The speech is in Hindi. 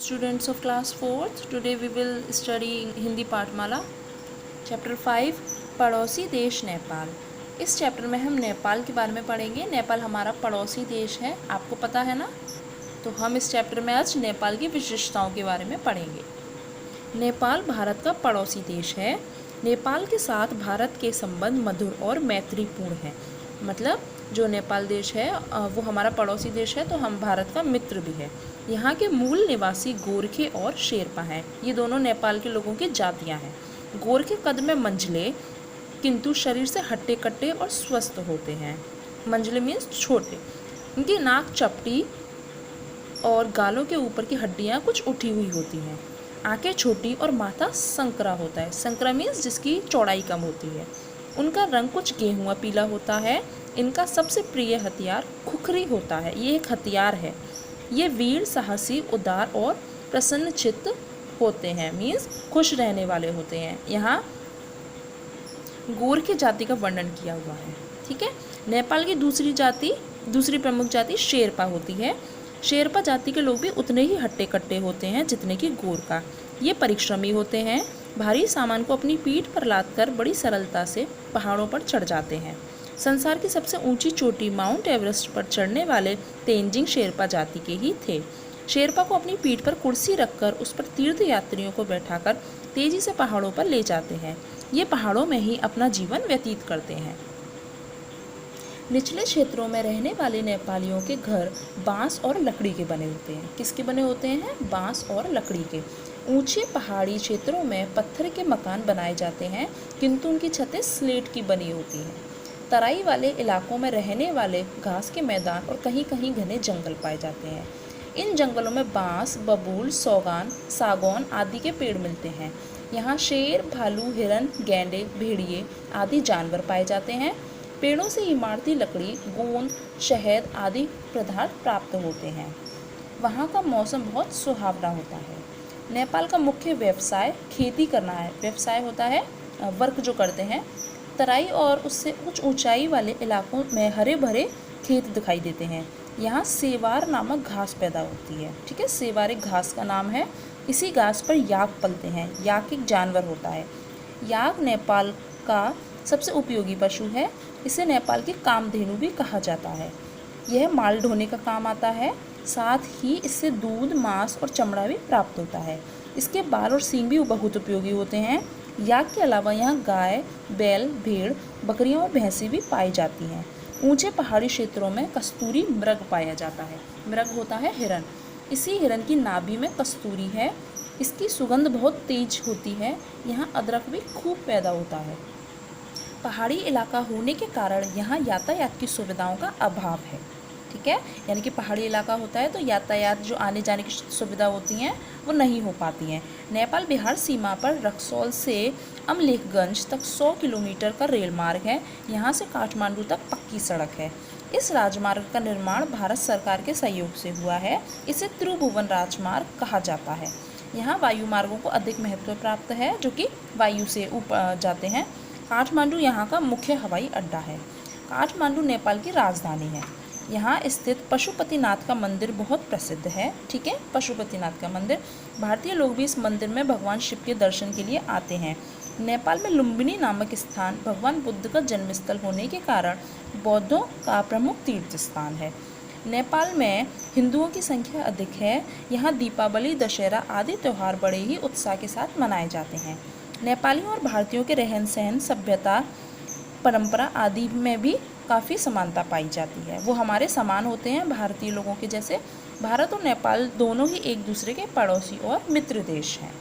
Students of class 4th, today we will study Hindi पाठमाला चैप्टर 5 पड़ोसी देश नेपाल। इस चैप्टर में हम नेपाल के बारे में पढ़ेंगे। नेपाल हमारा पड़ोसी देश है, आपको पता है ना। तो हम इस चैप्टर में आज नेपाल की विशेषताओं के बारे में पढ़ेंगे। नेपाल भारत का पड़ोसी देश है। नेपाल के साथ भारत के संबंध मधुर और मैत्रीपूर्ण हैं। मतलब जो नेपाल देश है वो हमारा पड़ोसी देश है, तो हम भारत का मित्र भी है। यहाँ के मूल निवासी गोरखे और शेरपा हैं। ये दोनों नेपाल के लोगों की जातियाँ हैं। गोरखे कद में मंझले किंतु शरीर से हट्टे कट्टे और स्वस्थ होते हैं। मंझले मीन्स छोटे। उनकी नाक चपटी और गालों के ऊपर की हड्डियाँ कुछ उठी हुई होती हैं। आंखें छोटी और माथा संकरा होता है। संकरा मीन्स जिसकी चौड़ाई कम होती है। उनका रंग कुछ गेहुआ पीला होता है। इनका सबसे प्रिय हथियार खुखरी होता है। ये एक हथियार है। ये वीर, साहसी, उदार और प्रसन्न चित्त होते हैं, मीन्स खुश रहने वाले होते हैं। यहाँ गोरखे जाति का वर्णन किया हुआ है। ठीक है। नेपाल की दूसरी प्रमुख जाति शेरपा होती है। शेरपा जाति के लोग भी उतने ही हट्टे कट्टे होते हैं जितने कि गोरखा। ये परिश्रमी होते हैं। भारी सामान को अपनी पीठ पर लादकर बड़ी सरलता से पहाड़ों पर चढ़ जाते हैं। संसार की सबसे ऊंची चोटी माउंट एवरेस्ट पर चढ़ने वाले तेंजिंग शेरपा जाति के ही थे। शेरपा को अपनी पीठ पर कुर्सी रखकर उस पर तीर्थ यात्रियों को बैठाकर तेजी से पहाड़ों पर ले जाते हैं। ये पहाड़ों में ही अपना जीवन व्यतीत करते हैं। निचले क्षेत्रों में रहने वाले नेपालियों के घर बांस और लकड़ी के बने होते हैं। किसके बने होते हैं? बांस और लकड़ी के। ऊंचे पहाड़ी क्षेत्रों में पत्थर के मकान बनाए जाते हैं, किंतु उनकी छतें स्लेट की बनी होती हैं। तराई वाले इलाकों में रहने वाले घास के मैदान और कहीं कहीं घने जंगल पाए जाते हैं। इन जंगलों में बांस, बबूल, सौगान, सागौन आदि के पेड़ मिलते हैं। यहाँ शेर, भालू, हिरन, गैंडे, भेड़िए आदि जानवर पाए जाते हैं। पेड़ों से इमारती लकड़ी, गोंद, शहद आदि पदार्थ प्राप्त होते हैं। वहाँ का मौसम बहुत सुहावना होता है। नेपाल का मुख्य व्यवसाय खेती करना है। व्यवसाय होता है वर्क जो करते हैं। तराई और उससे कुछ ऊंचाई वाले इलाकों में हरे भरे खेत दिखाई देते हैं। यहाँ सेवार नामक घास पैदा होती है। ठीक है, सेवार एक घास का नाम है। इसी घास पर याक पलते हैं। याक एक जानवर होता है। याक नेपाल का सबसे उपयोगी पशु है। इसे नेपाल की कामधेनु भी कहा जाता है। यह माल ढोने का काम आता है। साथ ही इससे दूध, मांस और चमड़ा भी प्राप्त होता है। इसके बाल और सींग भी बहुत उपयोगी होते हैं। याक के अलावा यहाँ गाय, बैल, भेड़, बकरियाँ और भैंसें भी पाई जाती हैं। ऊंचे पहाड़ी क्षेत्रों में कस्तूरी मृग पाया जाता है। मृग होता है हिरन। इसी हिरन की नाभि में कस्तूरी है। इसकी सुगंध बहुत तेज होती है। यहाँ अदरक भी खूब पैदा होता है। पहाड़ी इलाका होने के कारण यहाँ यातायात की सुविधाओं का अभाव है। ठीक है, यानी कि पहाड़ी इलाका होता है तो यातायात जो आने जाने की सुविधा होती हैं वो नहीं हो पाती हैं। नेपाल बिहार सीमा पर रक्सौल से अमलेखगंज तक 100 किलोमीटर का रेल मार्ग है। यहाँ से काठमांडू तक पक्की सड़क है। इस राजमार्ग का निर्माण भारत सरकार के सहयोग से हुआ है। इसे त्रिभुवन राजमार्ग कहा जाता है। यहाँ वायु मार्गों को अधिक महत्व प्राप्त है, जो कि वायु से ऊपर जाते हैं। काठमांडू यहाँ का मुख्य हवाई अड्डा है। काठमांडू नेपाल की राजधानी है। यहाँ स्थित पशुपतिनाथ का मंदिर बहुत प्रसिद्ध है। ठीक है, पशुपतिनाथ का मंदिर। भारतीय लोग भी इस मंदिर में भगवान शिव के दर्शन के लिए आते हैं। नेपाल में लुम्बिनी नामक स्थान भगवान बुद्ध का जन्मस्थल होने के कारण बौद्धों का प्रमुख तीर्थ स्थान है। नेपाल में हिंदुओं की संख्या अधिक है। यहाँ दीपावली, दशहरा आदि त्यौहार बड़े ही उत्साह के साथ मनाए जाते हैं। नेपालियों और भारतीयों के रहन सहन, सभ्यता, परंपरा आदि में भी काफ़ी समानता पाई जाती है। वो हमारे समान होते हैं भारतीय लोगों के जैसे। भारत और नेपाल दोनों ही एक दूसरे के पड़ोसी और मित्र देश हैं।